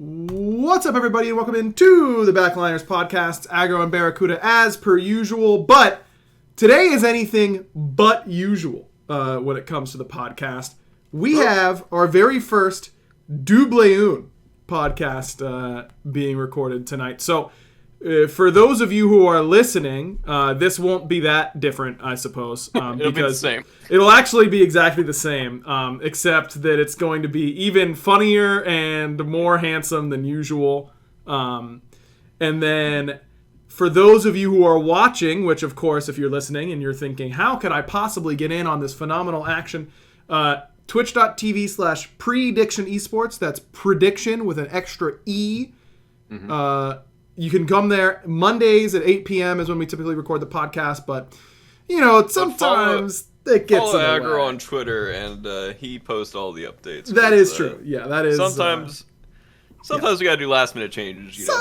What's up, everybody, and welcome into the Backliners podcast. Aggro and Barracuda as per usual, but today is anything but usual when it comes to the podcast. We have our very first Dubleun podcast being recorded tonight. So for those of you who are listening, this won't be that different, I suppose. It'll be the same. It'll actually be exactly the same, except that it's going to be even funnier and more handsome than usual. And then for those of you who are watching, which of course if you're listening and you're thinking, how could I possibly get in on this phenomenal action? Twitch.tv/Prediction Esports. That's prediction with an extra E. Mm-hmm. You can come there. Mondays at 8 p.m. is when we typically record the podcast, but, you know, sometimes it gets in the way. Follow Aggro on Twitter, and he posts all the updates. That is true. Yeah, that is... Sometimes we gotta do last-minute changes, you know?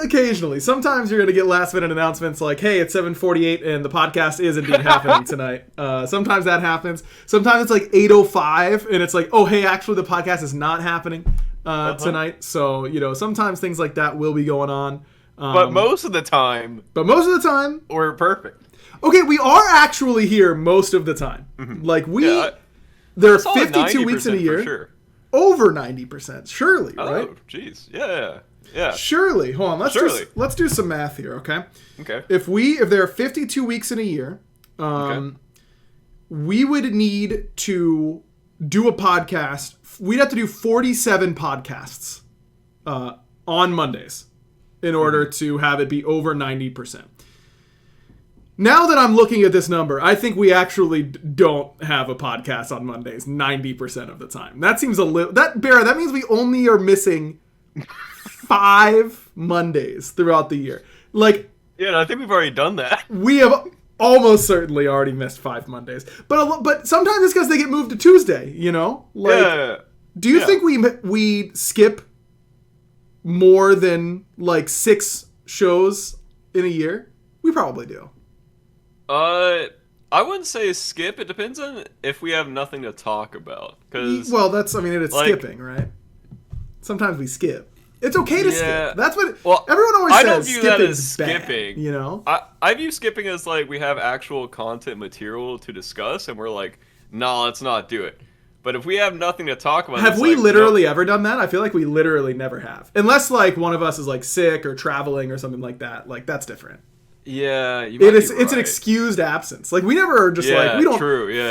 Occasionally. Sometimes you're going to get last-minute announcements like, hey, it's 7:48 and the podcast is indeed happening tonight. Sometimes that happens. Sometimes it's like 8:05 and it's like, oh, hey, actually the podcast is not happening tonight. So, you know, sometimes things like that will be going on. But most of the time, we're perfect. Okay, we are actually here most of the time. Mm-hmm. Like, there are 52 weeks in a year. Sure. Over 90%, surely, right? Oh, jeez. Yeah. Surely. Hold on. Let's do some math here, okay? Okay. If there are 52 weeks in a year, we would need to do a podcast. We'd have to do 47 podcasts on Mondays in order to have it be over 90%. Now that I'm looking at this number, I think we actually don't have a podcast on Mondays 90% of the time. That seems a little... That means we only are missing 5 Mondays throughout the year. Like... Yeah, I think we've already done that. We have almost certainly already missed 5 Mondays. But sometimes it's because they get moved to Tuesday, you know? Like, yeah. Do you think we skip more than, like, 6 shows in a year? We probably do. I wouldn't say skip. It depends on if we have nothing to talk about. It's skipping, right? Sometimes we skip. It's okay to skip. That's what everyone always says. I don't view that as skipping. Bad, you know? I view skipping as like we have actual content material to discuss, and we're like, nah, let's not do it. But if we have nothing to talk about... Have we literally ever done that? I feel like we literally never have. Unless like one of us is like sick or traveling or something like that. Like, that's different. Yeah, it's an excused absence. Like, we never are just we don't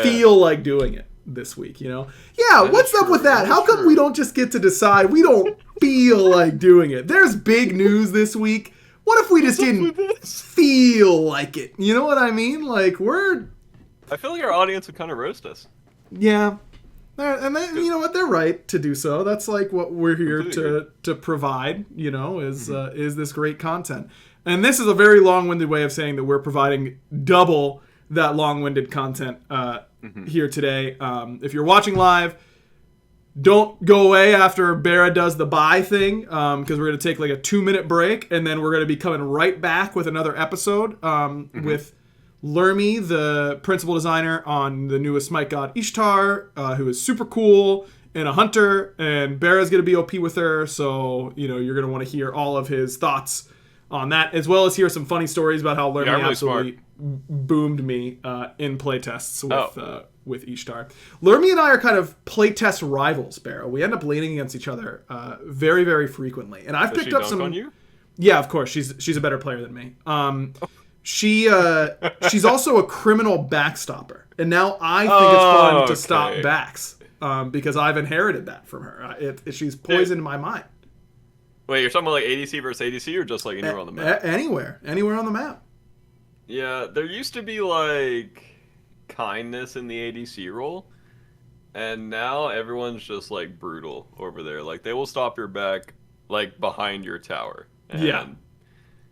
feel like doing it this week, you know? Yeah, what's up with that? How come we don't just get to decide we don't feel like doing it? There's big news this week. What if we just didn't feel like it? You know what I mean? Like, I feel like our audience would kind of roast us. Yeah. And then, you know what? They're right to do so. That's like what we're here to provide, you know, is this great content. And this is a very long-winded way of saying that we're providing double that long-winded content here today. If you're watching live, don't go away after Barra does the bye thing, because we're going to take like a 2-minute break, and then we're going to be coming right back with another episode with Lermy, the principal designer on the newest Smite god Ishtar, who is super cool, and a hunter, and Barra's going to be OP with her, so, you know, you're going to want to hear all of his thoughts on that, as well as hear some funny stories about how Lermy absolutely boomed me in playtests with Ishtar. Lermy and I are kind of playtest rivals, Barra. We end up leaning against each other very, very frequently. And I've picked up some... on you? Yeah, of course. She's a better player than me. She's also a criminal backstopper. And now I think it's fun to stop backs because I've inherited that from her. She's poisoned my mind. Wait, you're talking about like ADC versus ADC or just like anywhere on the map? Anywhere on the map. Yeah, there used to be like kindness in the ADC role, and now everyone's just like brutal over there. Like they will stop your back like behind your tower. And,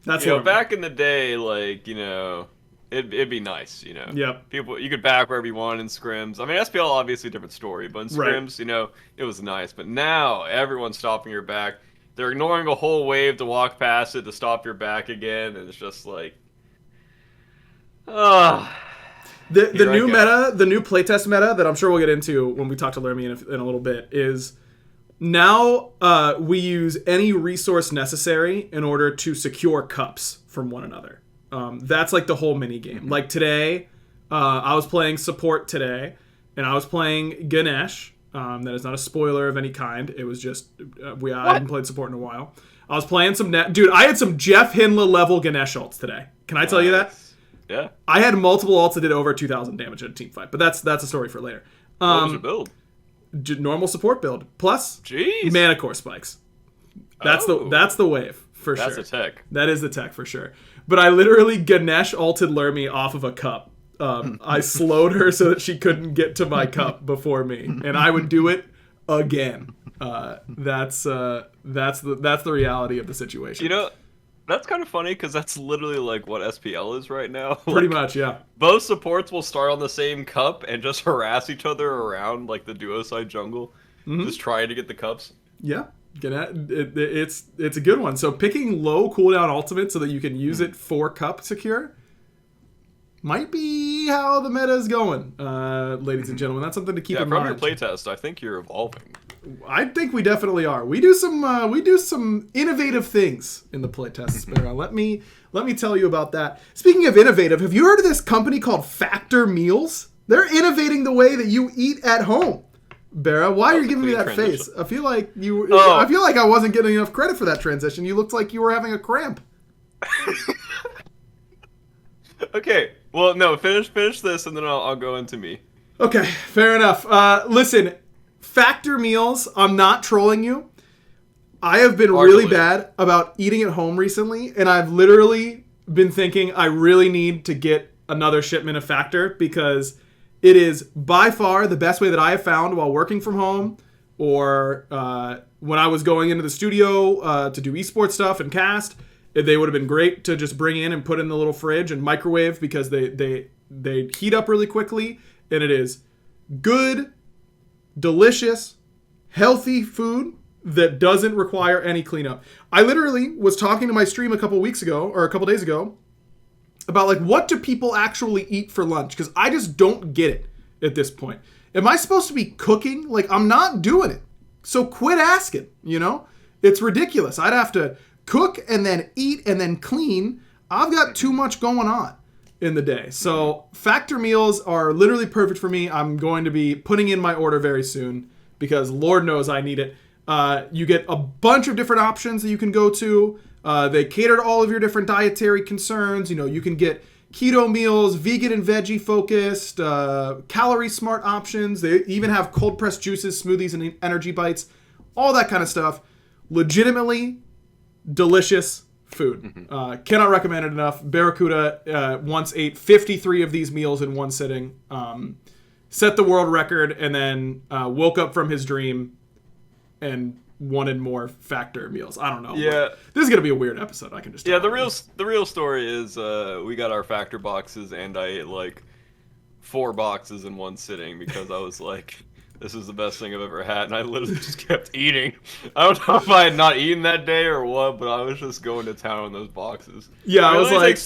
that's back in the day, like, you know, it'd be nice, you know. Yep. You could back wherever you want in scrims. I mean, SPL obviously a different story, but in scrims, you know, it was nice. But now everyone's stopping your back. They're ignoring a whole wave to walk past it to stop your back again, and it's just like, the new meta, the new playtest meta that I'm sure we'll get into when we talk to Lermy in a little bit is Now we use any resource necessary in order to secure cups from one another. That's like the whole mini game. Like today, I was playing support today, and I was playing Ganesh. That is not a spoiler of any kind. It was just I hadn't played support in a while. I was playing dude. I had some Jeff Hinla level Ganesh ults today. Can I tell you that? Yeah. I had multiple ults that did over 2,000 damage in a team fight, but that's a story for later. What was your build? Normal support build plus Jeez. mana core spikes. That's the wave for sure. That's the tech. That is the tech for sure. But I literally Ganesh ulted Lermy off of a cup. I slowed her so that she couldn't get to my cup before me, and I would do it again. That's the reality of the situation. You know, that's kind of funny because that's literally like what SPL is right now. Pretty much, yeah. Both supports will start on the same cup and just harass each other around like the duo side jungle, just trying to get the cups. Yeah, it's a good one. So picking low cooldown ultimate so that you can use it for cup secure might be how the meta is going, ladies and gentlemen. That's something to keep in mind. From your playtest, I think you're evolving. I think we definitely are. We do some innovative things in the playtest, Sparrow. Let me tell you about that. Speaking of innovative, have you heard of this company called Factor Meals? They're innovating the way that you eat at home. Barra, why are you giving me that face? I feel like I wasn't getting enough credit for that transition. You looked like you were having a cramp. Okay. Well, no. Finish this, and then I'll go into me. Okay, fair enough. Listen, Factor Meals, I'm not trolling you. I have been really bad about eating at home recently, and I've literally been thinking I really need to get another shipment of Factor because it is by far the best way that I have found while working from home or when I was going into the studio to do esports stuff and cast. They would have been great to just bring in and put in the little fridge and microwave because they heat up really quickly, and it is good, delicious, healthy food that doesn't require any cleanup. I literally was talking to my stream a couple days ago about like what do people actually eat for lunch, because I just don't get it at this point. Am I supposed to be cooking? Like, I'm not doing it. So quit asking, you know? It's ridiculous. I'd have to cook and then eat and then clean. I've got too much going on in the day. So Factor Meals are literally perfect for me. I'm going to be putting in my order very soon because Lord knows I need it. You get a bunch of different options that you can go to. They cater to all of your different dietary concerns. You know, you can get keto meals, vegan and veggie focused, calorie smart options. They even have cold pressed juices, smoothies, and energy bites, all that kind of stuff. Legitimately delicious food. Cannot recommend it enough. Barracuda once ate 53 of these meals in one sitting. Set the world record, and then woke up from his dream and wanted more Factor meals. I don't know. Yeah, this is gonna be a weird episode. I can just tell. The real story is we got our Factor boxes, and I ate like 4 boxes in one sitting because I was like, this is the best thing I've ever had, and I literally just kept eating. I don't know if I had not eaten that day or what, but I was just going to town on those boxes. Yeah, I was like,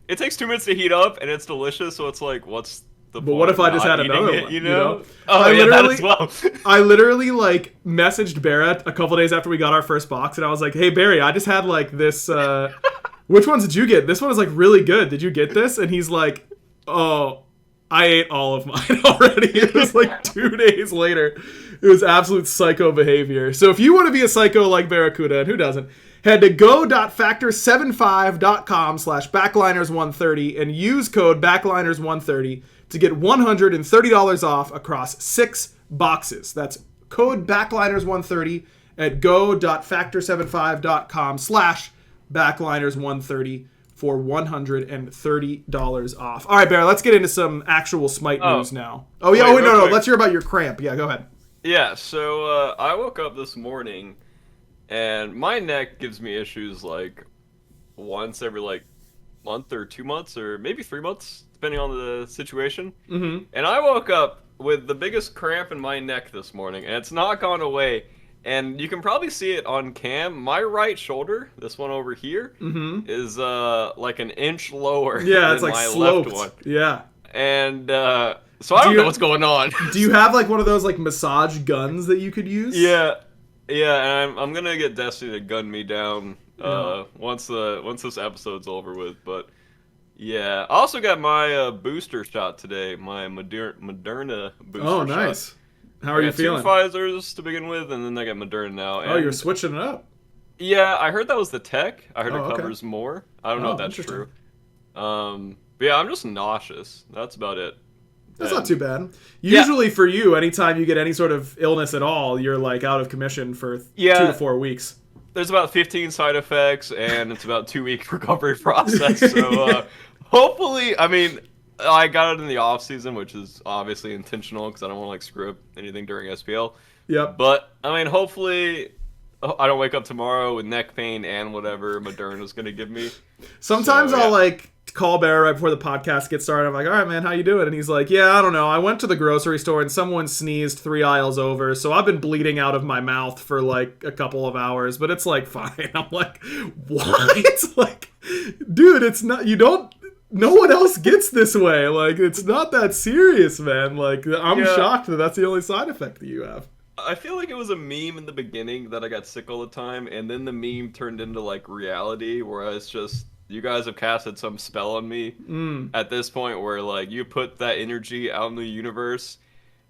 it takes 2 minutes to heat up, and it's delicious. So it's like, what's the But what if I just had another one? You know? Oh, yeah, that as well. I literally like messaged Barrett a couple days after we got our first box, and I was like, "Hey Barry, I just had like this. Which ones did you get? This one is like really good. Did you get this?" And he's like, "Oh, I ate all of mine already." It was like 2 days later. It was absolute psycho behavior. So if you want to be a psycho like Barracuda, and who doesn't, head to go.factor75.com/backliners130 and use code backliners130 to get $130 off across 6 boxes. That's code backliners130 at go.factor75.com/backliners130 for $130 off. All right, Bear, let's get into some actual Smite news now. Oh, yeah. No. Let's hear about your cramp. Yeah, go ahead. Yeah, so I woke up this morning, and my neck gives me issues like once every like month or 2 months or maybe 3 months, depending on the situation. Mm-hmm. And I woke up with the biggest cramp in my neck this morning, and it's not gone away. And you can probably see it on cam. My right shoulder, this one over here, is like an inch lower than like my sloped. left one. Yeah. And so I don't know what's going on. Do you have like one of those like massage guns that you could use? Yeah. Yeah, and I'm gonna get Destiny to gun me down Yeah. once this episode's over with. But yeah, I also got my booster shot today, my Moderna Oh, booster shot. nice. How I are you got two feeling? Pfizer's to begin with, and then I got Moderna now. Oh, you're And switching it up. yeah, I heard that was the tech. I heard Oh, it okay. covers more. I don't know if Oh, that's interesting. true. But yeah, I'm just nauseous. That's about it. That's not And too bad. yeah, Usually for you, anytime you get any sort of illness at all, you're like out of commission for 2 to yeah, 4 weeks. there's about 15 side effects, and it's about 2 week recovery process. So hopefully, I mean, I got it in the off season, which is obviously intentional because I don't want to like screw up anything during SPL. Yep. But I mean, hopefully, I don't wake up tomorrow with neck pain and whatever Moderna's gonna give me. Sometimes So, I'll yeah. like call Bear right before the podcast gets started. I'm like, all right, man, how you doing? And he's like, yeah, I don't know. I went to the grocery store and someone sneezed 3 aisles over, so I've been bleeding out of my mouth for like a couple of hours, but it's like fine. I'm like, what? Like, dude, it's not. You don't. No one else gets this way. Like, it's not that serious, man. Like, I'm Yeah. shocked that that's the only side effect that you have. I feel like it was a meme in the beginning that I got sick all the time, and then the meme turned into like reality, where it's just you guys have casted some spell on me at this point, where like you put that energy out in the universe,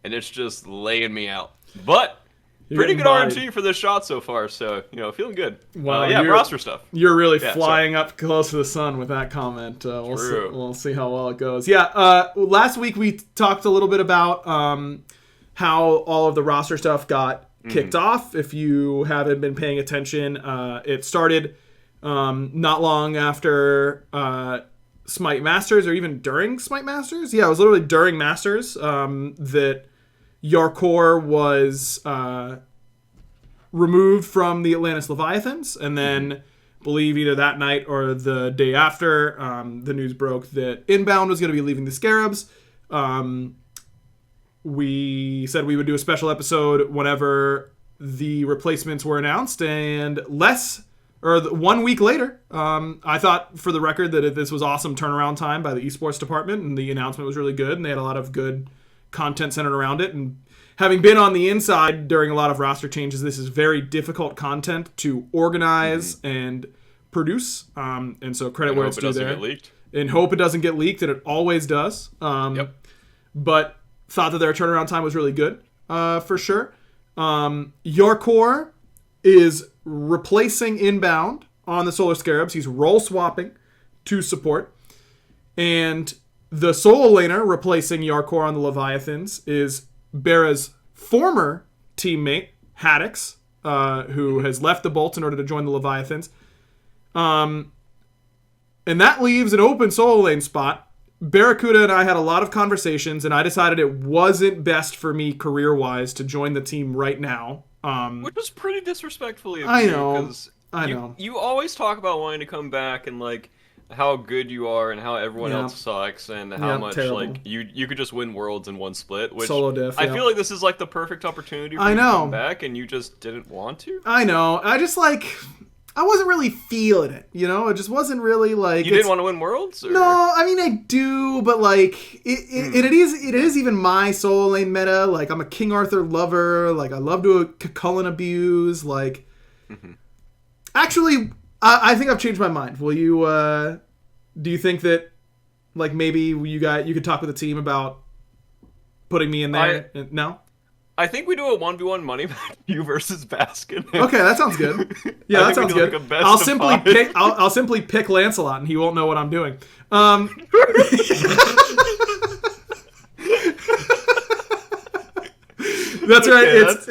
and it's just laying me out. But You're pretty getting good bodied. RNG for this shot so far, so feeling good. Wow, Yeah, you're- roster stuff. You're really Yeah, flying up close to the sun with that comment. True. We'll see how well it goes. Yeah, last week we talked a little bit about how all of the roster stuff got kicked off. If you haven't been paying attention, it started not long after Smite Masters, or even during Smite Masters. Yeah, it was literally during Masters that Yarkour was removed from the Atlantis Leviathans, and then believe either that night or the day after, the news broke that Inbound was going to be leaving the Scarabs. We said we would do a special episode whenever the replacements were announced, and 1 week later, I thought for the record that this was awesome turnaround time by the esports department, and the announcement was really good, and they had a lot of good content centered around it. And having been on the inside during a lot of roster changes, this is very difficult content to organize and produce. And so credit where it's due there. Get leaked. And hope it doesn't get leaked, and it always does. Yep. But thought that their turnaround time was really good, for sure. Yarkour is replacing Inbound on the Solar Scarabs. He's role swapping to support. And the solo laner replacing Yarkour on the Leviathans is Bera's former teammate, Haddix, who has left the Bolts in order to join the Leviathans. And that leaves an open solo lane spot. Barracuda and I had a lot of conversations, and I decided it wasn't best for me career-wise to join the team right now. Which was pretty disrespectful of I you, know. 'cause I know. You always talk about wanting to come back and like how good you are and how everyone Yeah. else sucks and how Yeah, much terrible. like you could just win worlds in one split. Which Solo diff, I yeah. feel like this is like the perfect opportunity for I you to know. come back, and you just didn't want to. I know. I wasn't really feeling it, It just wasn't really like... You didn't want to win worlds? Or? No, I mean I do, but like it is even my solo lane meta. Like I'm a King Arthur lover. Like I love to Cucullin abuse. Like actually, I think I've changed my mind. Will you? Do you think that like maybe you could talk with the team about putting me in there? No. I think we do a 1v1 money match, you versus Baskin. Okay, that sounds good. Yeah, that sounds good. Like a best I'll of simply five. pick. I'll simply pick Lancelot, and he won't know what I'm doing. That's right. It's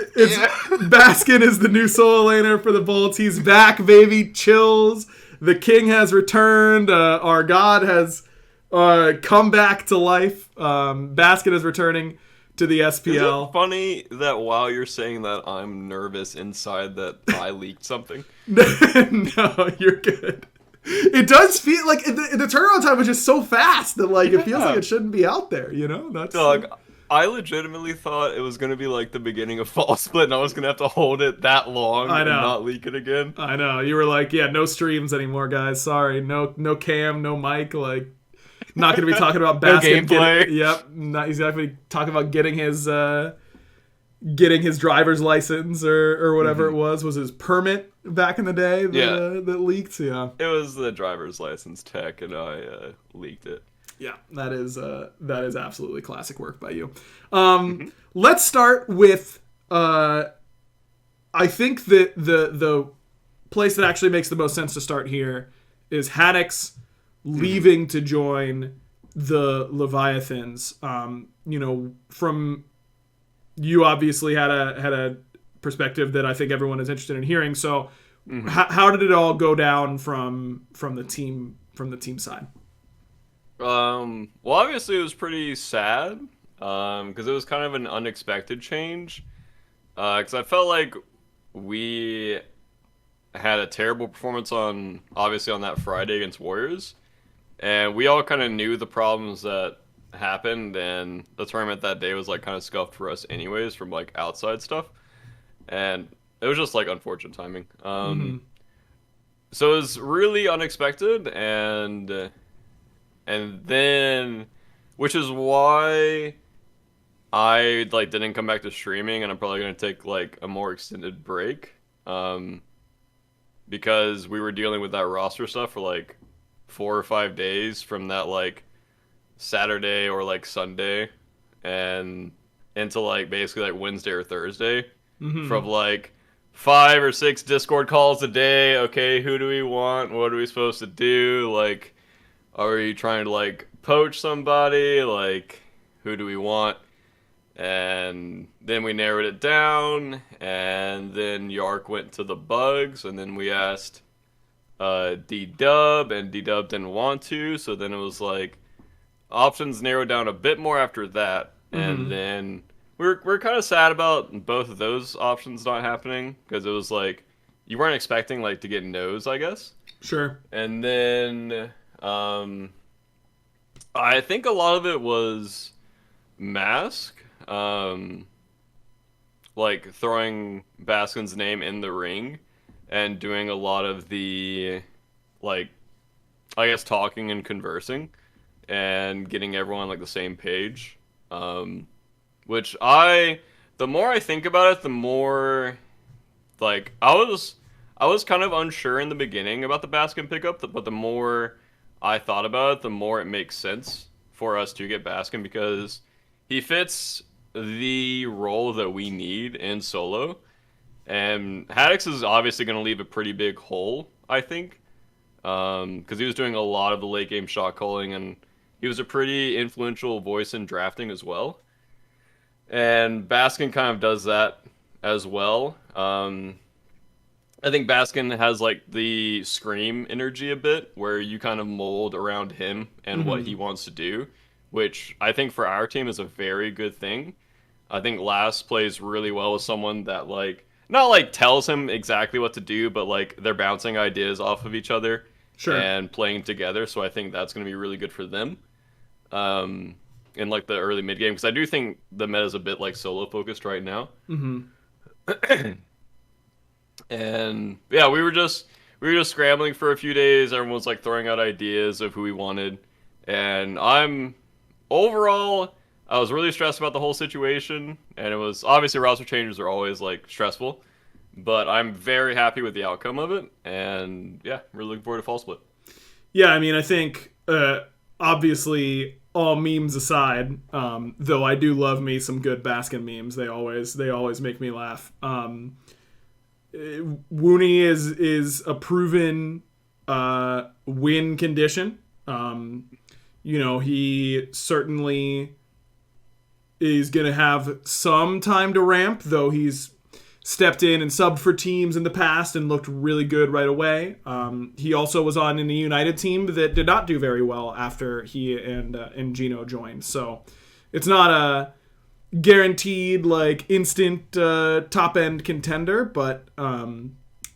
Baskin is the new solo laner for the Bolts. He's back, baby. Chills. The king has returned. Our god has come back to life. Baskin is returning to the Is SPL. it funny that while you're saying that, I'm nervous inside that I leaked something? No, you're good. It does feel like the turnaround time was just so fast that like it feels like it shouldn't be out there. That's Dog, I legitimately thought it was gonna be like the beginning of Fall Split, and I was gonna have to hold it that long I and know. not leak it again. I know. You were like, yeah, no streams anymore, guys. Sorry, no cam, no mic. Like, not gonna be talking about No Baskin. gameplay. Yep. He's not gonna be talking about getting his getting his driver's license or whatever it was his permit back in the day that leaked. Yeah, it was the driver's license tech, and I leaked it. Yeah, that is absolutely classic work by you. Let's start with I think that the place that actually makes the most sense to start here is Haddix leaving to join the Leviathans. From you obviously had a perspective that I think everyone is interested in hearing. So, how did it all go down from the team side? Well, obviously it was pretty sad because it was kind of an unexpected change. Because I felt like we had a terrible performance on that Friday against Warriors, and we all kind of knew the problems that happened, and the tournament that day was like kind of scuffed for us anyways from like outside stuff, and it was just like unfortunate timing. So it was really unexpected, and then, which is why I like didn't come back to streaming, and I'm probably gonna take like a more extended break, because we were dealing with that roster stuff for like 4 or 5 days from that like Saturday or like Sunday, and into like basically like Wednesday or Thursday, from like 5 or 6 Discord calls a day. Okay, who do we want? What are we supposed to do? Like, are we trying to like poach somebody? Like, who do we want? And then we narrowed it down, and then Yark went to the bugs, and then we asked D-Dub, and D-Dub didn't want to, so then it was like options narrowed down a bit more after that, and then we're kind of sad about both of those options not happening, because it was like you weren't expecting like to get no's, I guess. Sure. And then I think a lot of it was Mask, like throwing Baskin's name in the ring and doing a lot of the like, I guess, talking and conversing and getting everyone on like the same page, which the more I think about it, the more like I was kind of unsure in the beginning about the Baskin pickup, but the more I thought about it, the more it makes sense for us to get Baskin, because he fits the role that we need in solo, and Haddix is obviously going to leave a pretty big hole, I think, because he was doing a lot of the late game shot calling, and he was a pretty influential voice in drafting as well, and Baskin kind of does that as well. I think Baskin has like the Scream energy a bit, where you kind of mold around him and what he wants to do, which I think for our team is a very good thing. I think Last plays really well with someone that like not like tells him exactly what to do, but like they're bouncing ideas off of each other, and playing together. So I think that's going to be really good for them in like the early mid game, because I do think the meta is a bit like solo focused right now. And yeah, we were just scrambling for a few days. Everyone was like throwing out ideas of who we wanted, and overall I was really stressed about the whole situation, and it was obviously roster changes are always like stressful, but I'm very happy with the outcome of it, and yeah, really looking forward to Fall Split. Yeah, I mean, I think obviously all memes aside, though I do love me some good Baskin memes. They always make me laugh. Woonie is a proven win condition. He certainly is going to have some time to ramp, though he's stepped in and subbed for teams in the past and looked really good right away. He also was on in the United team that did not do very well after he and Gino joined. So it's not a guaranteed like instant top end contender, but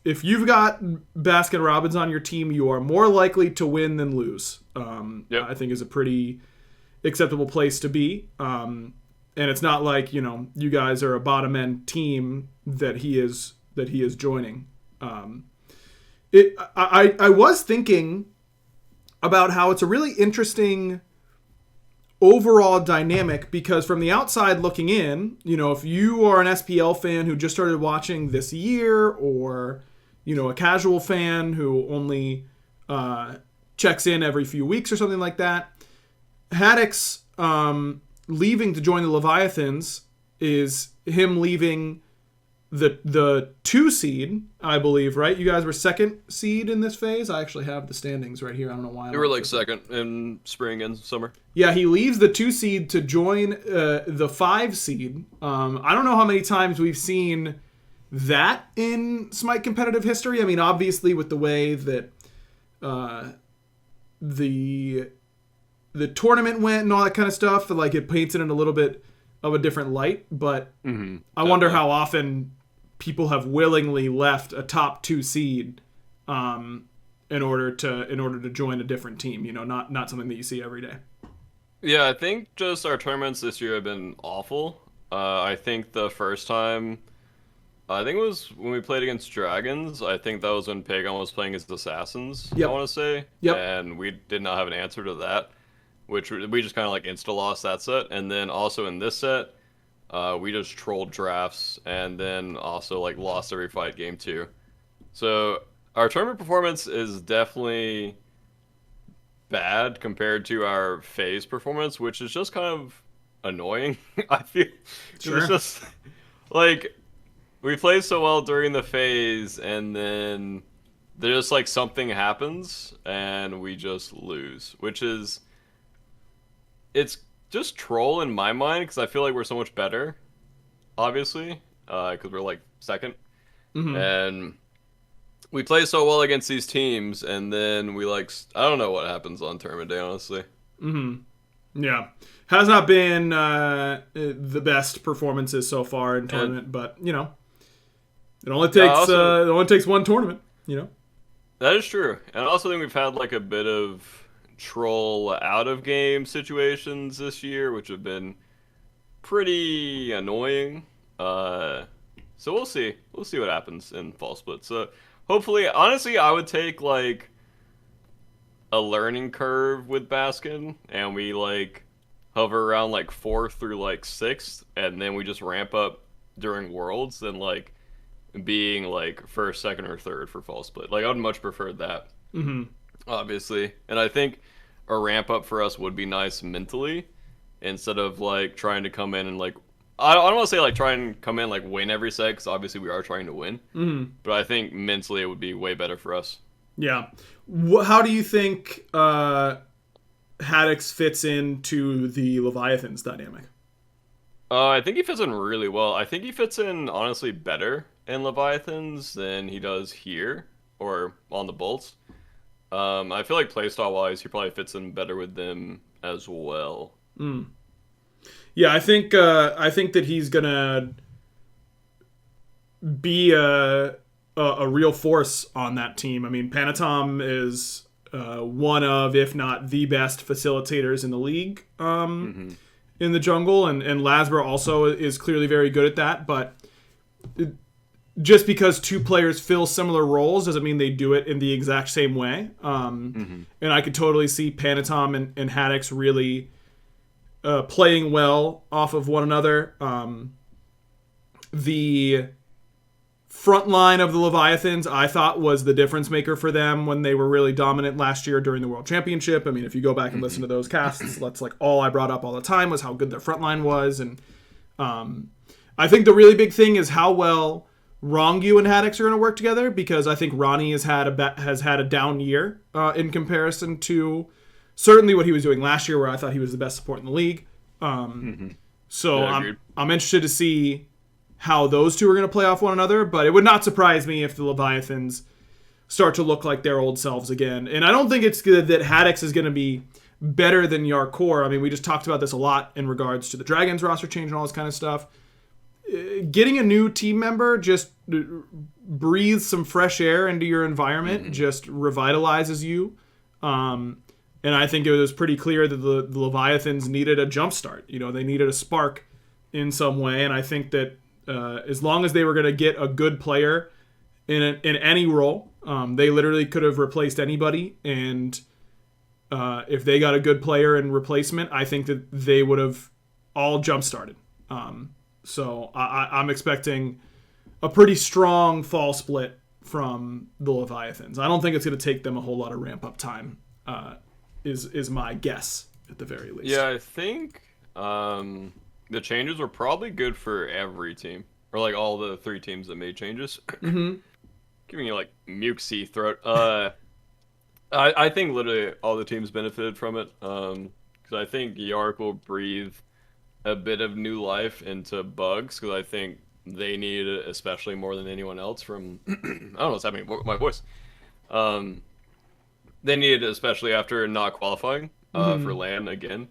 if you've got Baskin Robbins on your team, you are more likely to win than lose. I think is a pretty acceptable place to be. And it's not like you guys are a bottom end team that he is joining. I was thinking about how it's a really interesting overall dynamic, because from the outside looking in, if you are an SPL fan who just started watching this year, or a casual fan who only checks in every few weeks or something like that, Haddock's leaving to join the Leviathans is him leaving the 2 seed, I believe, right? You guys were 2nd seed in this phase. I actually have the standings right here. I don't know why. They were like 2nd in spring and summer. Yeah, he leaves the 2 seed to join the 5 seed. I don't know how many times we've seen that in Smite competitive history. I mean, obviously with the way that the tournament went and all that kind of stuff, like it paints it in a little bit of a different light. But I wonder how often people have willingly left a top 2 seed in order to join a different team. Not something that you see every day. Yeah, I think just our tournaments this year have been awful. I think the first time, I think it was when we played against Dragons. I think that was when Pagon was playing as Assassins, Yep. I want to say. Yep. And we did not have an answer to that, which we just kind of like insta-lost that set. And then also in this set, we just trolled drafts and then also like lost every fight game too. So our tournament performance is definitely bad compared to our phase performance, which is just kind of annoying. I feel Sure. It's just like we play so well during the phase and then there's just like something happens and we just lose, which is, it's just troll in my mind because I feel like we're so much better, obviously, because we're like 2nd. And we play so well against these teams, and then we like, I don't know what happens on tournament day, honestly. Yeah, has not been the best performances so far in tournament, but it only takes one tournament. That is true, and I also think we've had like a bit of troll out of game situations this year, which have been pretty annoying. So we'll see what happens in fall split. So hopefully, honestly, I would take like a learning curve with Baskin, and we like hover around like 4th through like 6th, and then we just ramp up during Worlds, than like being like 1st, 2nd, or 3rd for fall split. Like I would much prefer that. Obviously, and I think a ramp up for us would be nice mentally, instead of like trying to come in and like, I don't want to say like try and come in like win every set, because obviously we are trying to win. But I think mentally it would be way better for us. Yeah. How do you think Haddox fits into the Leviathans dynamic? I think he fits in really well. I think he fits in honestly better in Leviathans than he does here or on the Bolts. I feel like playstyle wise, he probably fits in better with them as well. Yeah, I think that he's gonna be a real force on that team. I mean, Panatom is one of, if not the best facilitators in the league in the jungle, and Lasber also is clearly very good at that. But just because 2 players fill similar roles doesn't mean they do it in the exact same way. And I could totally see Panatom and Haddox really playing well off of one another. The front line of the Leviathans, I thought, was the difference maker for them when they were really dominant last year during the World Championship. I mean, if you go back and listen to those casts, that's like all I brought up all the time was how good their front line was. And I think the really big thing is how well Rongu and Haddox are going to work together, because I think Ronnie has had a down year in comparison to certainly what he was doing last year, where I thought he was the best support in the league. So yeah, I'm interested to see how those two are going to play off one another, but it would not surprise me if the Leviathans start to look like their old selves again. And I don't think it's good that Haddox is going to be better than Yarkour. I mean, we just talked about this a lot in regards to the Dragons roster change and all this kind of stuff. Getting a new team member just breathes some fresh air into your environment, just revitalizes you. And I think it was pretty clear that the Leviathans needed a jump start. They needed a spark in some way, and I think that as long as they were going to get a good player in any role, they literally could have replaced anybody, and if they got a good player in replacement, I think that they would have all jump started. So I'm expecting a pretty strong fall split from the Leviathans. I don't think it's going to take them a whole lot of ramp up time. Is my guess at the very least. Yeah, I think the changes were probably good for every team, or like all the 3 teams that made changes. Mm-hmm. Giving you like mucusy throat. I think literally all the teams benefited from it. Because I think Yark will breathe a bit of new life into Bugs, because I think they need it especially more than anyone else from I don't know what's happening with my voice. They needed it especially after not qualifying for LAN again.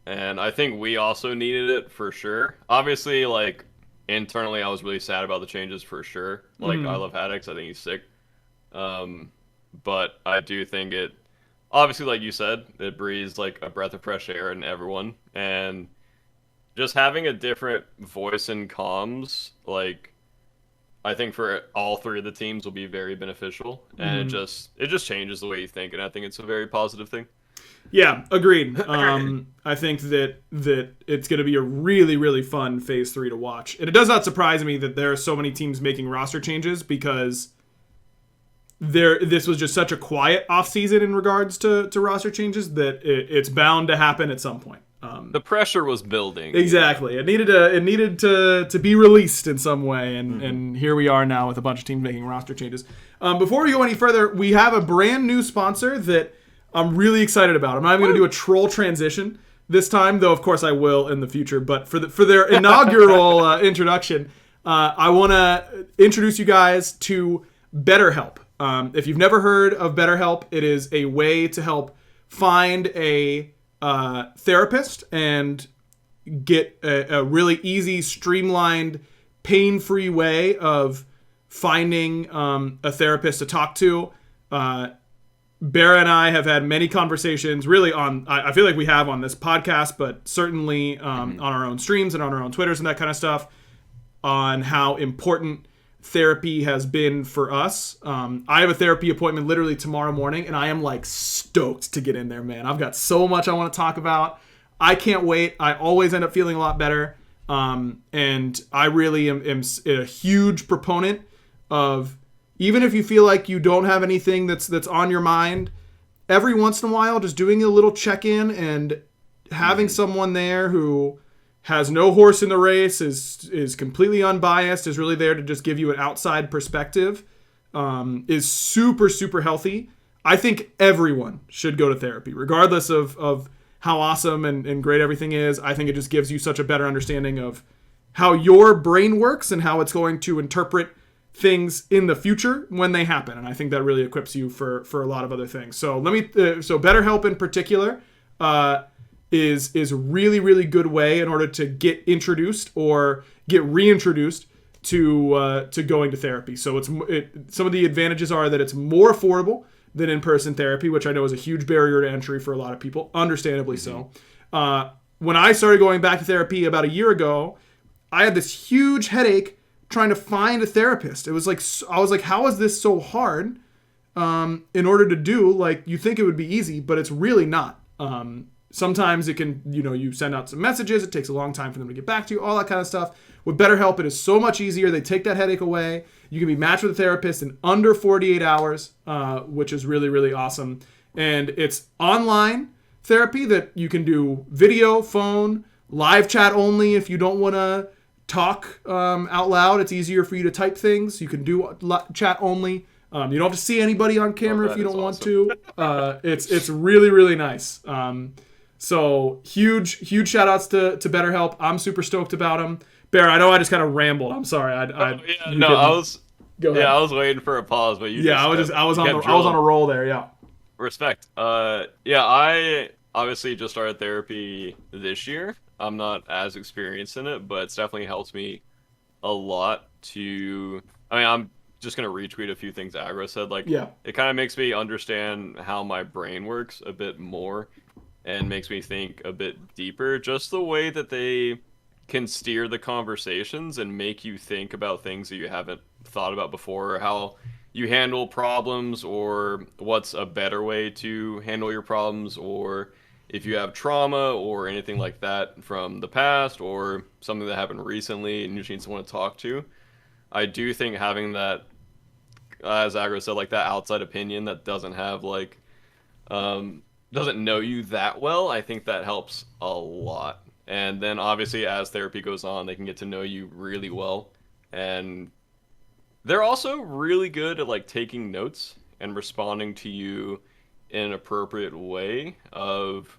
And I think we also needed it for sure. Obviously, like, internally I was really sad about the changes for sure. Like, I love Haddix, I think he's sick. But I do think it, obviously, like you said, it breathes like a breath of fresh air in everyone. And just having a different voice in comms, like, I think for all 3 of the teams will be very beneficial. And it just changes the way you think, and I think it's a very positive thing. Yeah, agreed. I think that it's going to be a really, really fun Phase 3 to watch. And it does not surprise me that there are so many teams making roster changes, because this was just such a quiet offseason in regards to roster changes that it's bound to happen at some point. The pressure was building. Exactly. It needed to be released in some way, and here we are now with a bunch of teams making roster changes. Before we go any further, we have a brand new sponsor that I'm really excited about. I'm not going to do a troll transition this time, though of course I will in the future. But for their inaugural introduction, I want to introduce you guys to BetterHelp. If you've never heard of BetterHelp, it is a way to help find a therapist and get a really easy, streamlined, pain-free way of finding a therapist to talk to. Bear and I have had many conversations, really I feel like we have on this podcast, but certainly on our own streams and on our own Twitters and that kind of stuff, on how important therapy has been for us. I have a therapy appointment literally tomorrow morning, and I am like stoked to get in there, man. I've got so much I want to talk about. I can't wait. I always end up feeling a lot better. And I really am a huge proponent of, even if you feel like you don't have anything that's on your mind, every once in a while, just doing a little check-in and having someone there who has no horse in the race, is completely unbiased, is really there to just give you an outside perspective, is super, super healthy. I think everyone should go to therapy, regardless of how awesome and great everything is. I think it just gives you such a better understanding of how your brain works and how it's going to interpret things in the future when they happen. And I think that really equips you for a lot of other things. So so BetterHelp in particular is really, really good way in order to get introduced or get reintroduced to going to therapy. So some of the advantages are that it's more affordable than in-person therapy, which I know is a huge barrier to entry for a lot of people, understandably so. When I started going back to therapy about a year ago, I had this huge headache trying to find a therapist. It was like, I was like, how is this so hard in order to do? Like, you think it would be easy, but it's really not. Sometimes it can, you send out some messages, it takes a long time for them to get back to you, all that kind of stuff. With BetterHelp, it is so much easier. They take that headache away. You can be matched with a therapist in under 48 hours, which is really, really awesome. And it's online therapy that you can do video, phone, live chat only if you don't want to talk out loud. It's easier for you to type things. You can do chat only. You don't have to see anybody on camera if you don't want to. It's really, really nice. So huge shout outs to BetterHelp. I'm super stoked about them. Bear, I know I just kind of rambled. I'm sorry. I was waiting for a pause, but I was on a roll there. Yeah. Respect. I obviously just started therapy this year. I'm not as experienced in it, but it's definitely helped me a lot I'm just going to retweet a few things Aggro said. It kind of makes me understand how my brain works a bit more and makes me think a bit deeper. Just the way that they can steer the conversations and make you think about things that you haven't thought about before, or how you handle problems, or what's a better way to handle your problems, or if you have trauma or anything like that from the past or something that happened recently and you just need someone to talk to. I do think having that, as Agro said, like that outside opinion that doesn't have like doesn't know you that well, I think that helps a lot. And then obviously as therapy goes on, they can get to know you really well. And they're also really good at like taking notes and responding to you in an appropriate way of,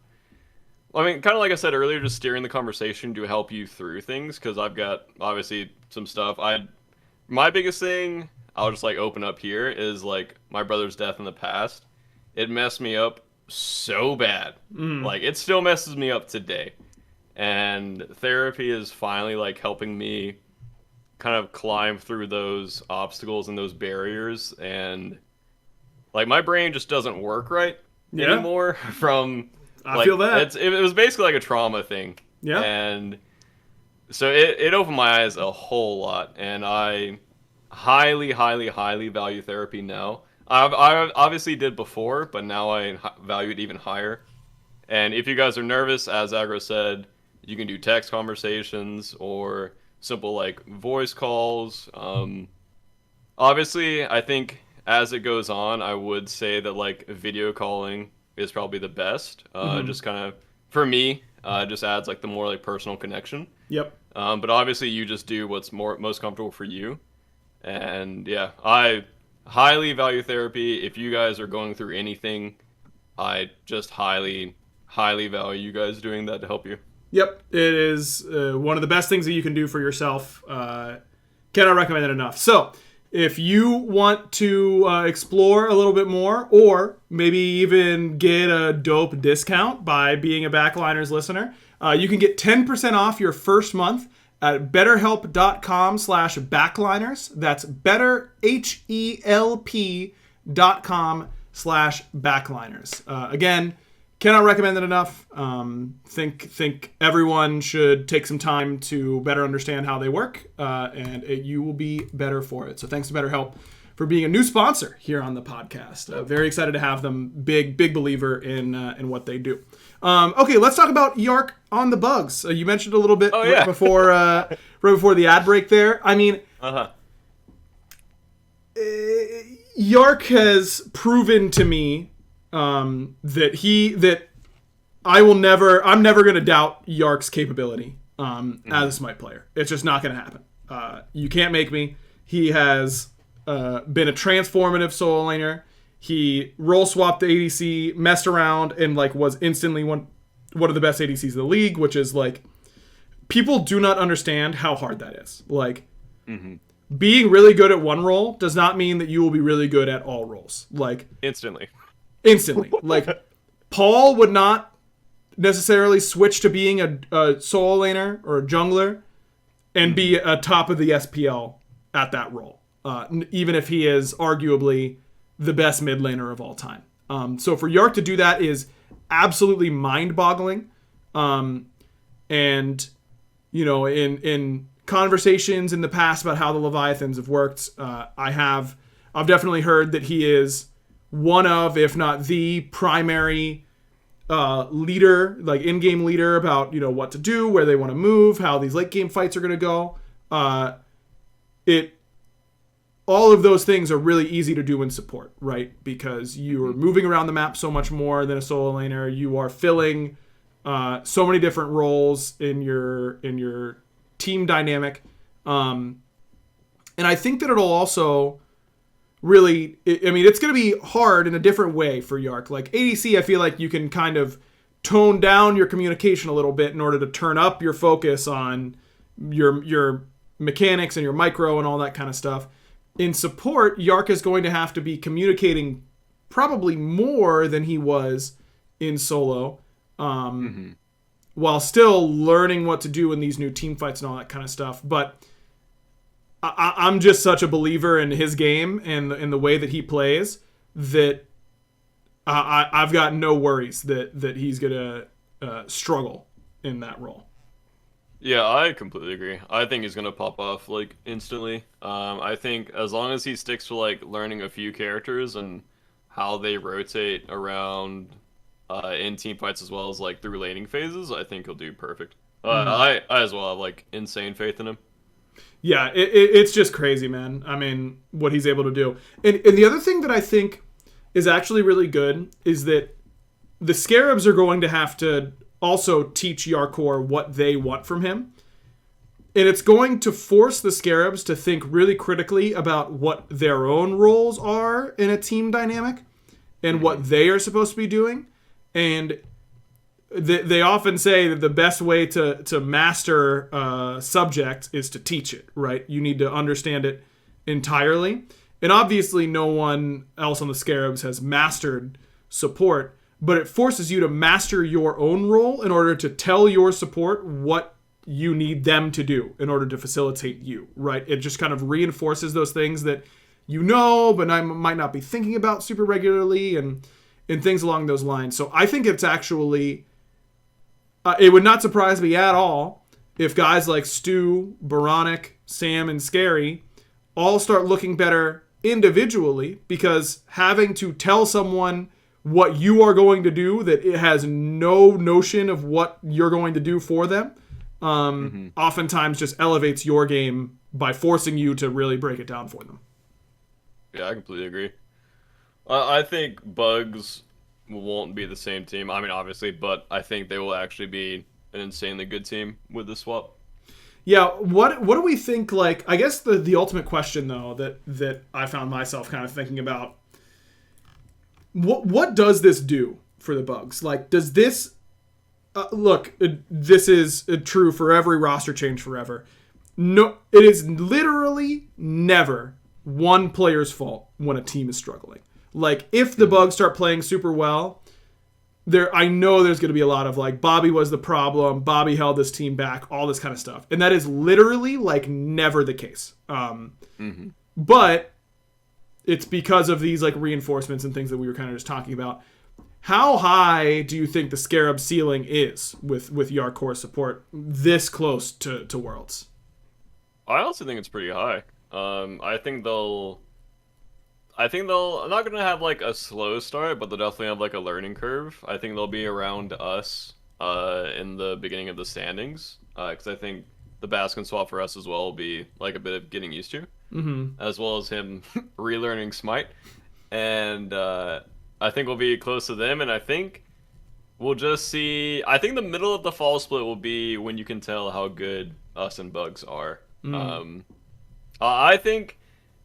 I mean, kind of like I said earlier, just steering the conversation to help you through things, because I've got obviously some stuff. My biggest thing, I'll just like open up here, is like my brother's death in the past. It messed me up so bad. Like it still messes me up today. And therapy is finally like helping me kind of climb through those obstacles and those barriers, and like my brain just doesn't work right anymore from I feel that. It was basically like a trauma thing. Yeah. And so it opened my eyes a whole lot, and I highly, highly, highly value therapy now. I obviously did before, but now I value it even higher. And if you guys are nervous, as Agro said, you can do text conversations or simple like voice calls. Obviously, I think as it goes on, I would say that like video calling is probably the best. Just kind of for me, just adds like the more like personal connection. Yep. But obviously, you just do what's most comfortable for you. And yeah, I highly value therapy. If you guys are going through anything, I just highly, highly value you guys doing that to help you. Yep, it is one of the best things that you can do for yourself. Cannot recommend it enough. So, if you want to explore a little bit more, or maybe even get a dope discount by being a Backliners listener, you can get 10% off your first month at betterhelp.com/backliners. That's betterhelp.com/backliners. Again, cannot recommend it enough. Think everyone should take some time to better understand how they work, and you will be better for it. So thanks to BetterHelp for being a new sponsor here on the podcast. Very excited to have them. Big believer in what they do. Okay, let's talk about Yark on the bugs. You mentioned a little bit right before the ad break there. I mean, Yark has proven to me that I'm never going to doubt Yark's capability as a Smite player. It's just not going to happen. You can't make me. He has been a transformative solo laner. He role swapped the ADC, messed around, and like was instantly one of the best ADCs in the league, which is like, people do not understand how hard that is. Like, being really good at one role does not mean that you will be really good at all roles. Like, instantly. Like, Paul would not necessarily switch to being a solo laner or a jungler and be a top of the SPL at that role, even if he is arguably the best mid laner of all time. So for Yark to do that is absolutely mind-boggling. And, you know, in conversations in the past about how the Leviathans have worked, I've definitely heard that he is one of, if not the primary leader, like in-game leader about, you know, what to do, where they want to move, how these late-game fights are going to go. All of those things are really easy to do in support, right? Because you're moving around the map so much more than a solo laner. You are filling so many different roles in your team dynamic. And I think that it'll also really, it's going to be hard in a different way for Yark. Like ADC, I feel like you can kind of tone down your communication a little bit in order to turn up your focus on your mechanics and your micro and all that kind of stuff. In support, Yark is going to have to be communicating probably more than he was in solo, while still learning what to do in these new team fights and all that kind of stuff. But I'm just such a believer in his game and in the way that he plays that I've got no worries that he's going to struggle in that role. Yeah, I completely agree. I think he's gonna pop off like instantly. I think as long as he sticks to like learning a few characters and how they rotate around in team fights as well as like through laning phases, I think he'll do perfect. I as well have like insane faith in him. Yeah, it's just crazy, man. I mean, what he's able to do. And the other thing that I think is actually really good is that the Scarabs are going to have to also teach Yarkour what they want from him. And it's going to force the Scarabs to think really critically about what their own roles are in a team dynamic and what they are supposed to be doing. And they often say that the best way to master a subject is to teach it, right? You need to understand it entirely. And obviously no one else on the Scarabs has mastered support, but it forces you to master your own role in order to tell your support what you need them to do in order to facilitate you, right? It just kind of reinforces those things that you know, but I might not be thinking about super regularly and things along those lines. So I think it's actually... it would not surprise me at all if guys like Stu, Baronic, Sam, and Scary all start looking better individually, because having to tell someone what you are going to do that it has no notion of what you're going to do for them oftentimes just elevates your game by forcing you to really break it down for them. Yeah, I completely agree. I think Bugs won't be the same team. I mean, obviously, but I think they will actually be an insanely good team with the swap. Yeah, what do we think? Like, I guess the ultimate question though that I found myself kind of thinking about, what does this do for the Bugs? Like, does this look? This is true for every roster change forever. No, it is literally never one player's fault when a team is struggling. Like, if the Bugs start playing super well, I know there's going to be a lot of like, Bobby was the problem, Bobby held this team back, all this kind of stuff. And that is literally like never the case. But it's because of these like reinforcements and things that we were kind of just talking about. How high do you think the Scarab ceiling is with Yarkour support this close to Worlds? I also think it's pretty high. I think they'll not gonna have like a slow start, but they'll definitely have like a learning curve. I think they'll be around us in the beginning of the standings, because I think the Baskin swap for us as well will be like a bit of getting used to, as well as him relearning Smite, and I think we'll be close to them, and I think we'll just see. I think the middle of the fall split will be when you can tell how good us and Bugs are. I think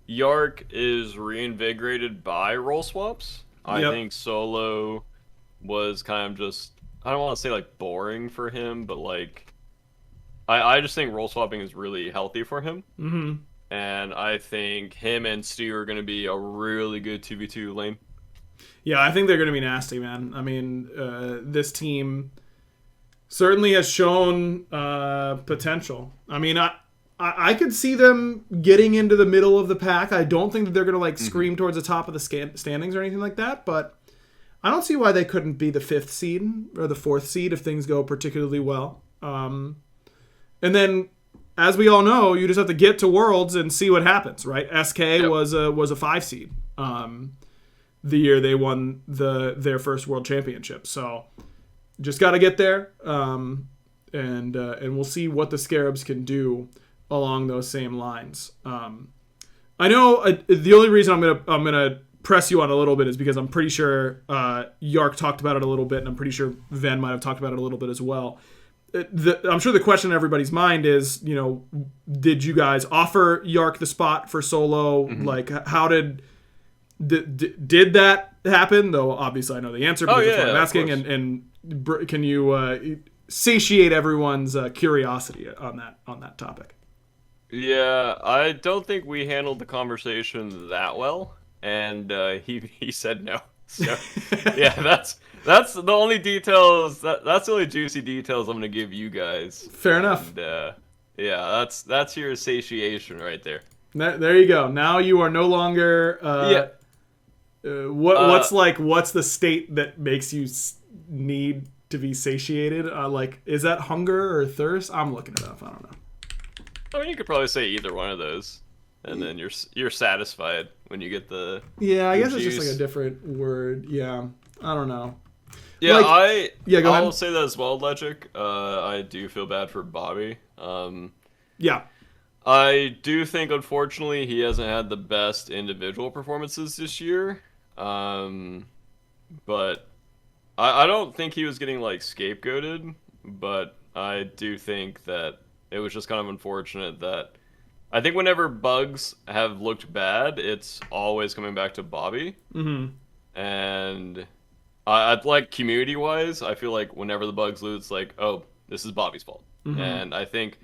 Yark is reinvigorated by role swaps. I think solo was kind of just, I don't want to say like boring for him, but like I just think role swapping is really healthy for him. And I think him and Stu are going to be a really good 2v2 lane. Yeah, I think they're going to be nasty, man. I mean, this team certainly has shown potential. I mean, I could see them getting into the middle of the pack. I don't think that they're going to like scream towards the top of the standings or anything like that, but I don't see why they couldn't be the 5th seed or the 4th seed if things go particularly well. And then, as we all know, you just have to get to Worlds and see what happens, right? SK was a 5 seed the year they won their first World Championship. So just got to get there, and we'll see what the Scarabs can do along those same lines. I know the only reason I'm gonna press you on a little bit is because I'm pretty sure Yark talked about it a little bit, and I'm pretty sure Ven might have talked about it a little bit as well. I'm sure the question in everybody's mind is, did you guys offer Yark the spot for solo? Like, how did that happen? Though obviously I know the answer because that's what I'm asking. And can you satiate everyone's curiosity on that topic? Yeah, I don't think we handled the conversation that well, and he said no. So yeah, that's the only details. That's the only juicy details I'm gonna give you guys. Fair enough. And, yeah, that's your satiation right there. There you go. Now you are no longer. What's the state that makes you need be satiated. Like, is that hunger or thirst? I'm looking it up. I don't know. I mean, you could probably say either one of those, and then you're satisfied when you get the. Yeah, I guess juice. it's just like a different word. Yeah, I don't know. Yeah, like, go ahead. I'll say that as well, Logic. I do feel bad for Bobby. Yeah. I do think, unfortunately, he hasn't had the best individual performances this year. But I don't think he was getting, like, scapegoated. But I do think that it was just kind of unfortunate that... I think whenever bugs have looked bad, it's always coming back to Bobby. Mm-hmm. And... I like community-wise, I feel like whenever the bugs lose, it's like, oh, this is Bobby's fault. Mm-hmm. And I think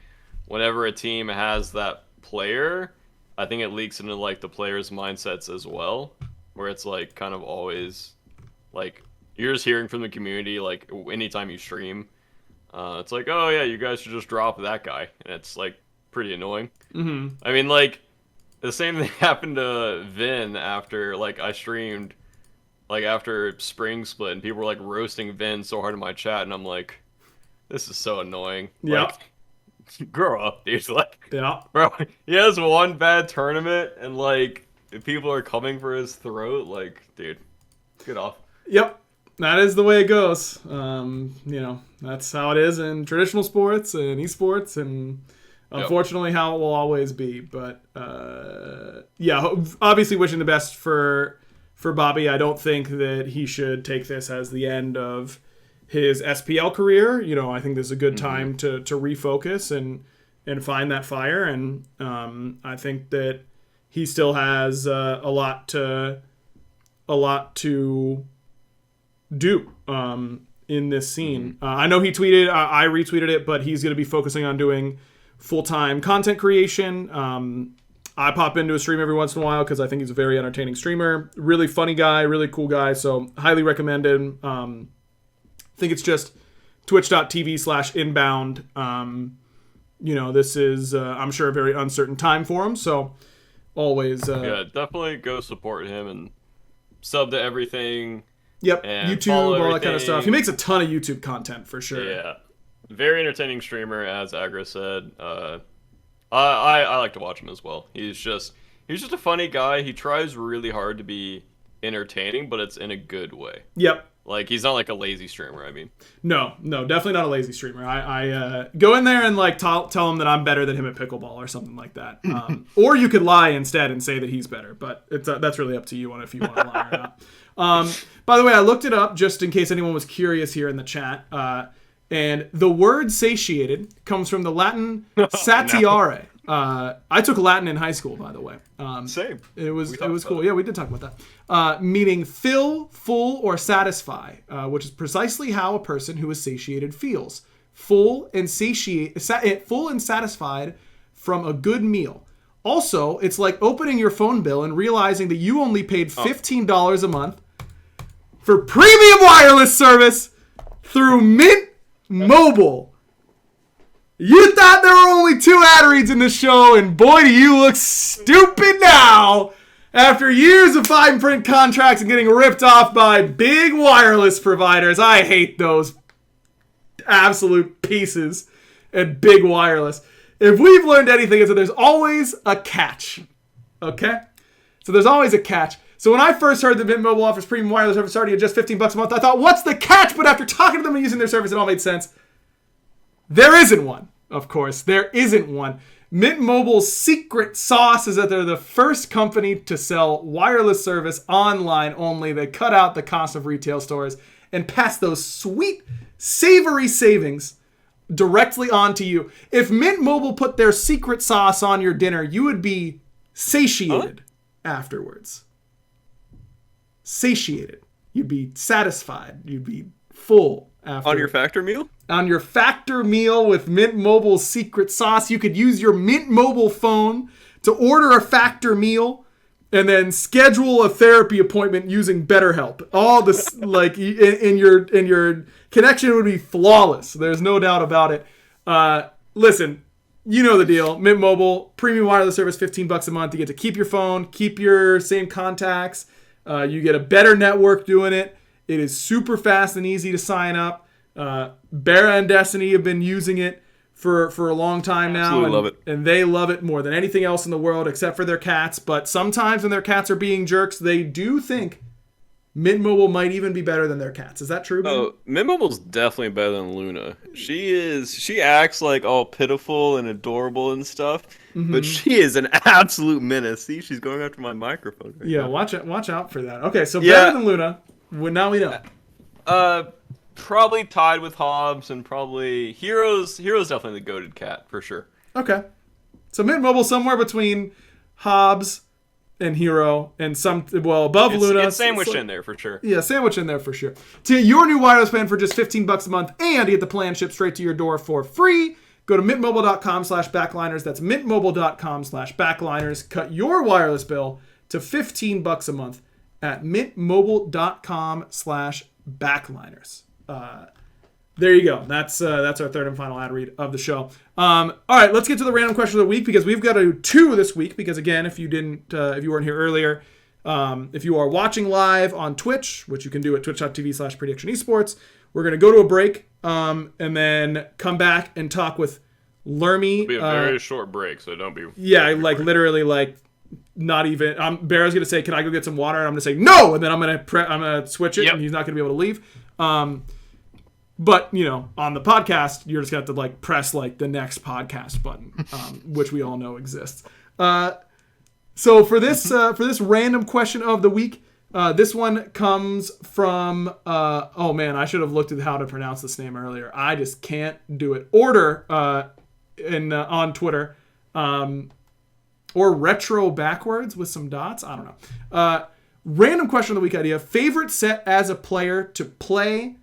whenever a team has that player, I think it leaks into like the players' mindsets as well, where it's like kind of always like you're just hearing from the community like anytime you stream, it's like, oh yeah, you guys should just drop that guy, and it's like pretty annoying. Mm-hmm. I mean, like the same thing happened to Vin after like I streamed. Like, after Spring Split, and people were, like, roasting Vin so hard in my chat, and I'm like, this is so annoying. Yeah. Like, grow up, dude. Like, yeah. Bro, he has one bad tournament, and, like, if people are coming for his throat, like, dude, get off. Yep. That is the way it goes. You know, that's how it is in traditional sports and esports, and unfortunately how it will always be. But, yeah, obviously wishing the best for Bobby. I don't think that he should take this as the end of his SPL career. You know, I think this is a good time to refocus and find that fire. And I think that he still has a lot to do in this scene. I know he tweeted, I retweeted it, but he's going to be focusing on doing full-time content creation. I pop into a stream every once in a while because I think he's a very entertaining streamer. Really funny guy, really cool guy, so highly recommended. I think it's just twitch.tv/inbound. You know, this is, I'm sure, a very uncertain time for him, so always... yeah, definitely go support him and sub to everything. Yep, and YouTube, all that kind of stuff. He makes a ton of YouTube content, for sure. Yeah, very entertaining streamer, as Agra said. I like to watch him as well. He's just a funny guy. He tries really hard to be entertaining, but it's in a good way. Yep. Like, he's not like a lazy streamer, I mean. No, definitely not a lazy streamer. I go in there and like tell him that I'm better than him at pickleball or something like that. Or you could lie instead and say that he's better, but that's really up to you on if you want to lie or not. By the way, I looked it up just in case anyone was curious here in the chat. And the word satiated comes from the Latin satiare. I took Latin in high school, by the way. Same. It was cool. Yeah, we did talk about that. Meaning fill, full, or satisfy, which is precisely how a person who is satiated feels. Full and satisfied from a good meal. Also, it's like opening your phone bill and realizing that you only paid $15 a month for premium wireless service through Mint Mobile. You thought there were only 2 ad reads in the show, and boy, do you look stupid now. After years of fine print contracts and getting ripped off by big wireless providers. I hate those absolute pieces at big wireless. If we've learned anything, it's that there's always a catch. Okay? So there's always a catch. So when I first heard that Mint Mobile offers premium wireless service starting at just $15 a month, I thought, what's the catch? But after talking to them and using their service, it all made sense. There isn't one, of course. There isn't one. Mint Mobile's secret sauce is that they're the first company to sell wireless service online only. They cut out the cost of retail stores and pass those sweet, savory savings directly onto you. If Mint Mobile put their secret sauce on your dinner, you would be satiated afterwards. Satiated. You'd be satisfied. You'd be full after. On your factor meal? On your factor meal with Mint Mobile's secret sauce. You could use your Mint Mobile phone to order a factor meal and then schedule a therapy appointment using BetterHelp. All this, like, in your connection would be flawless. There's no doubt about it. Listen, you know the deal. Mint Mobile, premium wireless service, $15 a month. You get to keep your phone, keep your same contacts. You get a better network doing it. It is super fast and easy to sign up. Bera and Destiny have been using it for a long time now. Absolutely love it. And they love it more than anything else in the world except for their cats. But sometimes when their cats are being jerks, they do think Mint Mobile might even be better than their cats. Is that true, Ben? Oh, Mint Mobile's definitely better than Luna. She acts like all pitiful and adorable and stuff, but she is an absolute menace. See, she's going after my microphone. Right now. Watch out for that. Okay, so better than Luna. Well, now we know. Probably tied with Hobbs, and probably Hero's definitely the goated cat for sure. Okay, so Mint Mobile somewhere between Hobbs and Hero, and above Luna. It's sandwiched in there for sure. Yeah, sandwiched in there for sure. To get your new wireless plan for just $15 a month and to get the plan shipped straight to your door for free, go to mintmobile.com/backliners. That's mintmobile.com/backliners. Cut your wireless bill to $15 a month at mintmobile.com/backliners. There you go. That's our third and final ad read of the show. All right, let's get to the random question of the week because we've got to do 2 this week. Because again, if you weren't here earlier, if you are watching live on Twitch, which you can do at twitch.tv/predictionesports, we're going to go to a break and then come back and talk with Lermy. It'll be a very short break, so don't be. Yeah, literally not even. Barra's going to say, "Can I go get some water?" And I'm going to say no, and then I'm going to switch it, and he's not going to be able to leave. But, on the podcast, you're just going to have to, press, the next podcast button, which we all know exists. So for this random question of the week, this one comes from, oh, man, I should have looked at how to pronounce this name earlier. I just can't do it. Order on Twitter, or retro backwards with some dots. I don't know. Random question of the week idea. Favorite set as a player to play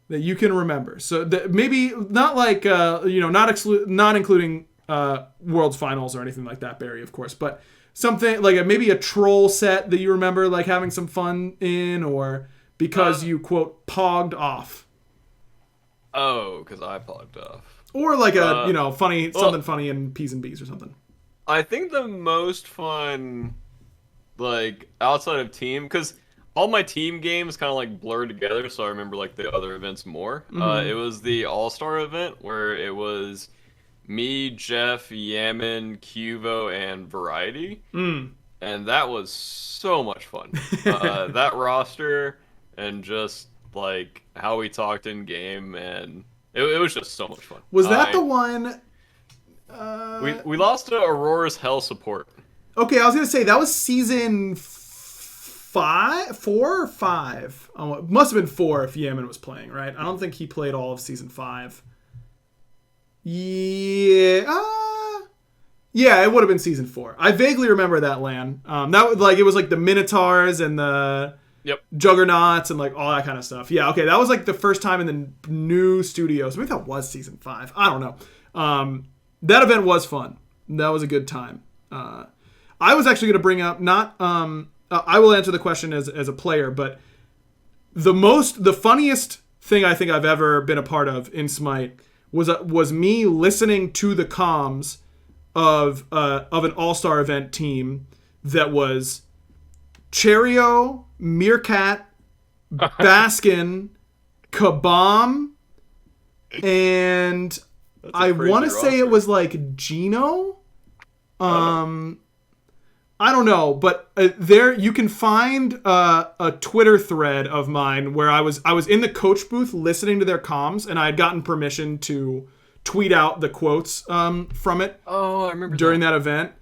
that you can remember. So maybe not not including World's Finals or anything like that, Barry, of course, but something maybe a troll set that you remember having some fun in, or because you quote pogged off. Oh, because I pogged off. Or funny something funny in P's and B's or something. I think the most fun, outside of team, because all my team games kind of blurred together, so I remember the other events more. It was the All-Star event where it was me, Jeff, Yaman, Cuvo, and Variety, and that was so much fun. That roster and just how we talked in game, and it was just so much fun. Was that the one? We lost to Aurora's Hell support. Okay, I was gonna say that was season 4 or 5. Oh, it must have been 4 if Yaman was playing, right? I don't think he played all of season 5. Yeah, it would have been season 4. I vaguely remember that LAN. That it was the Minotaurs and the Juggernauts and all that kind of stuff. Yeah, okay, that was the first time in the new studios. Maybe that was season 5. I don't know. That event was fun. That was a good time. I was actually going to bring up I will answer the question as a player, but the funniest thing I think I've ever been a part of in Smite was me listening to the comms of an all-star event team that was Cherio, Meerkat, Baskin, Kabam, and I want to say it was Gino. I don't know, but there you can find a Twitter thread of mine where I was in the coach booth listening to their comms, and I had gotten permission to tweet out the quotes from it. Oh, I remember during that event.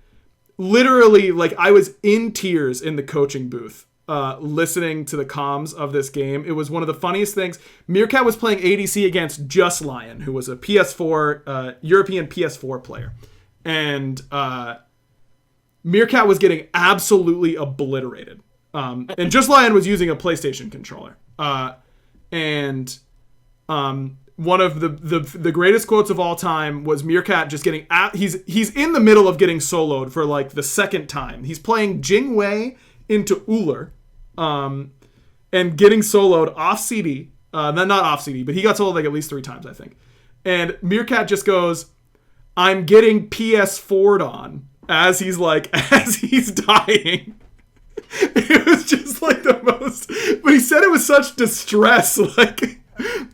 Literally, I was in tears in the coaching booth listening to the comms of this game. It was one of the funniest things. Meerkat was playing ADC against Just Lion, who was a PS4 European PS4 player, and Meerkat was getting absolutely obliterated. And Just Lion was using a PlayStation controller. And one of the greatest quotes of all time was Meerkat just getting... He's in the middle of getting soloed for the second time. He's playing Jing Wei into Uller and getting soloed off CD. Not off CD, but he got soloed at least 3 times, I think. And Meerkat just goes, "I'm getting PS4'd on." As he's dying. It was just the most, but he said it was such distress.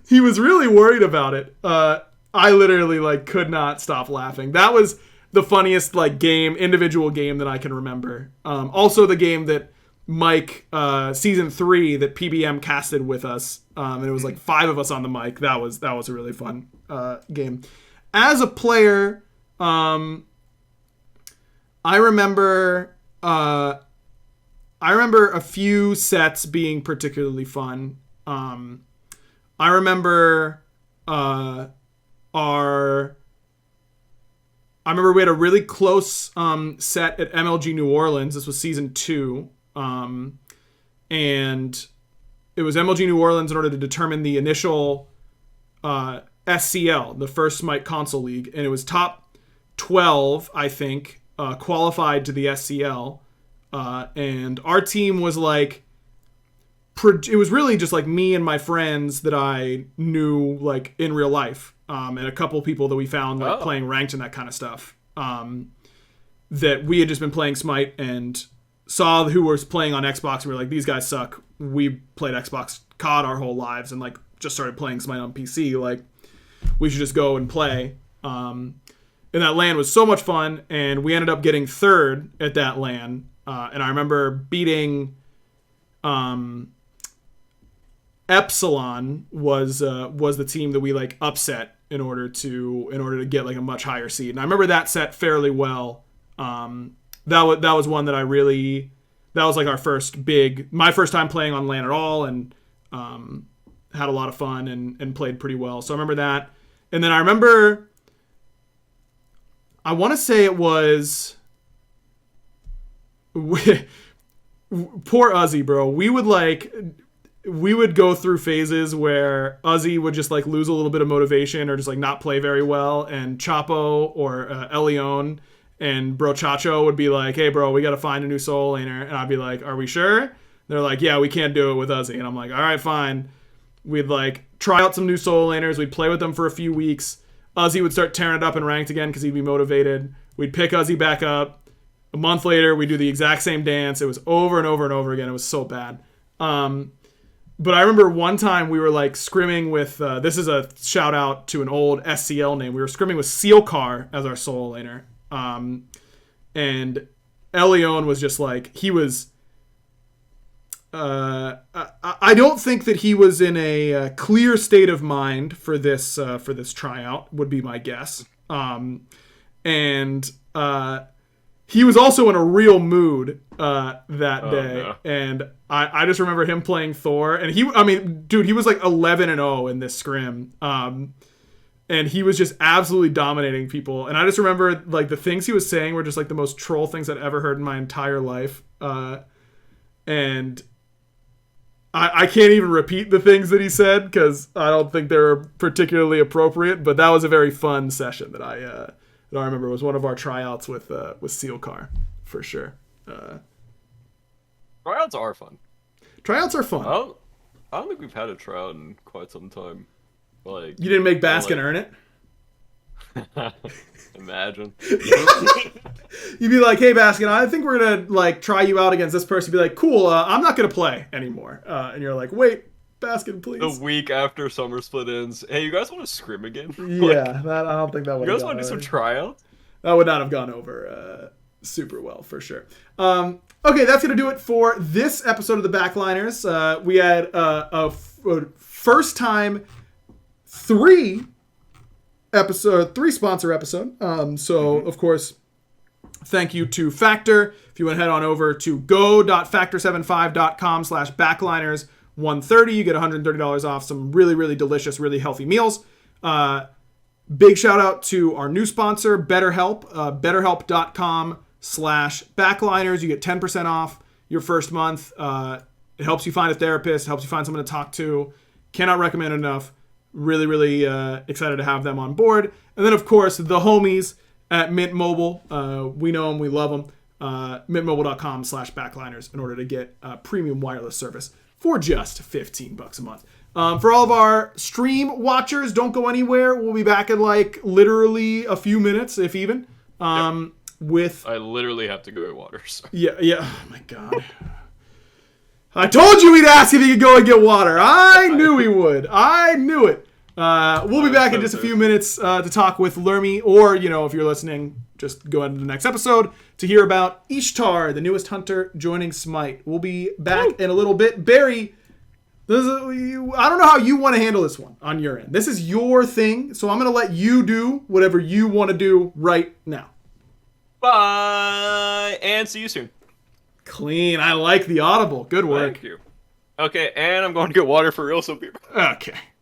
he was really worried about it. I literally like could not stop laughing. That was the funniest like individual game that I can remember. Also the game that Mike season 3 that PBM casted with us, and it was like 5 of us on the mic. That was a really fun game. As a player, I remember a few sets being particularly fun. I remember we had a really close set at MLG New Orleans. This was season 2. And it was MLG New Orleans in order to determine the initial SCL, the first Smite console league. And it was top 12, I think, qualified to the SCL. And our team was like, it was really just like me and my friends that I knew like in real life. And a couple people that we found like playing ranked and that kind of stuff. That we had just been playing Smite and saw who was playing on Xbox and we were like, these guys suck. We played Xbox COD our whole lives and like just started playing Smite on PC. Like we should just go and play. And that LAN was so much fun, and we ended up getting 3rd at that LAN. And I remember beating Epsilon was the team that we like upset in order to get like a much higher seed. And I remember that set fairly well. That was one that that was like my first time playing on LAN at all, and had a lot of fun and played pretty well. So I remember that. And then I remember, I want to say it was poor Uzi, bro. We would go through phases where Uzi would just like lose a little bit of motivation or just like not play very well, and Chapo or Elion and Bro Chacho would be like, hey bro, we got to find a new soul laner. And I'd be like, are we sure? They're like, yeah, we can't do it with Uzi. And I'm like, all right, fine. We'd like try out some new soul laners. We'd play with them for a few weeks. Uzi would start tearing it up in ranked again because he'd be motivated. We'd pick Uzi back up. A month later, we'd do the exact same dance. It was over and over and over again. It was so bad. But I remember one time we were like scrimming with, this is a shout out to an old SCL name. We were scrimming with Yarkour as our soul laner. And Elion was just like, he was, I don't think that he was in a clear state of mind for this tryout, would be my guess. And he was also in a real mood that day. No. And I just remember him playing Thor. And he was like 11-0 in this scrim. And he was just absolutely dominating people. And I just remember like the things he was saying were just like the most troll things I'd ever heard in my entire life. And I can't even repeat the things that he said because I don't think they were particularly appropriate. But that was a very fun session that I remember. It was one of our tryouts with Sealcar, for sure. Tryouts are fun. Tryouts are fun. I don't think we've had a tryout in quite some time. Like, you didn't make Baskin earn it? Imagine. You'd be like, hey Baskin, I think we're gonna like try you out against this person. You'd be like, cool, I'm not gonna play anymore. And you're like, wait, Baskin, please. The week after Summer Split ends, hey, you guys want to scrim again? Yeah, I don't think that would. You guys want to do some tryouts? That would not have gone over super well for sure. Okay, that's gonna do it for this episode of the Backliners. We had a first time 3 sponsor episode. Of course, thank you to Factor. If you want to head on over to go.factor75.com/backliners130, you get $130 off some really, really delicious, really healthy meals. Big shout out to our new sponsor, BetterHelp. BetterHelp.com/backliners. You get 10% off your first month. It helps you find a therapist, helps you find someone to talk to. Cannot recommend it enough. Really, really excited to have them on board. And then, of course, the homies at Mint Mobile. We know them. We love them. mintmobile.com/backliners in order to get premium wireless service for just $15 a month. For all of our stream watchers, don't go anywhere. We'll be back in like literally a few minutes, if even. I literally have to go get water. So. Yeah. Oh, my God. I told you he'd ask if he could go and get water. I knew he would. I knew it. We'll be back in just a few minutes to talk with Lermy, or, you know, if you're listening, just go ahead to the next episode to hear about Ishtar, the newest hunter, joining Smite. We'll be back in a little bit. Barry, I don't know how you want to handle this one on your end. This is your thing, so I'm going to let you do whatever you want to do right now. Bye, and see you soon. Clean. I like the audible. Good work. Thank you. Okay, and I'm going to get water for real, so be right back. Okay.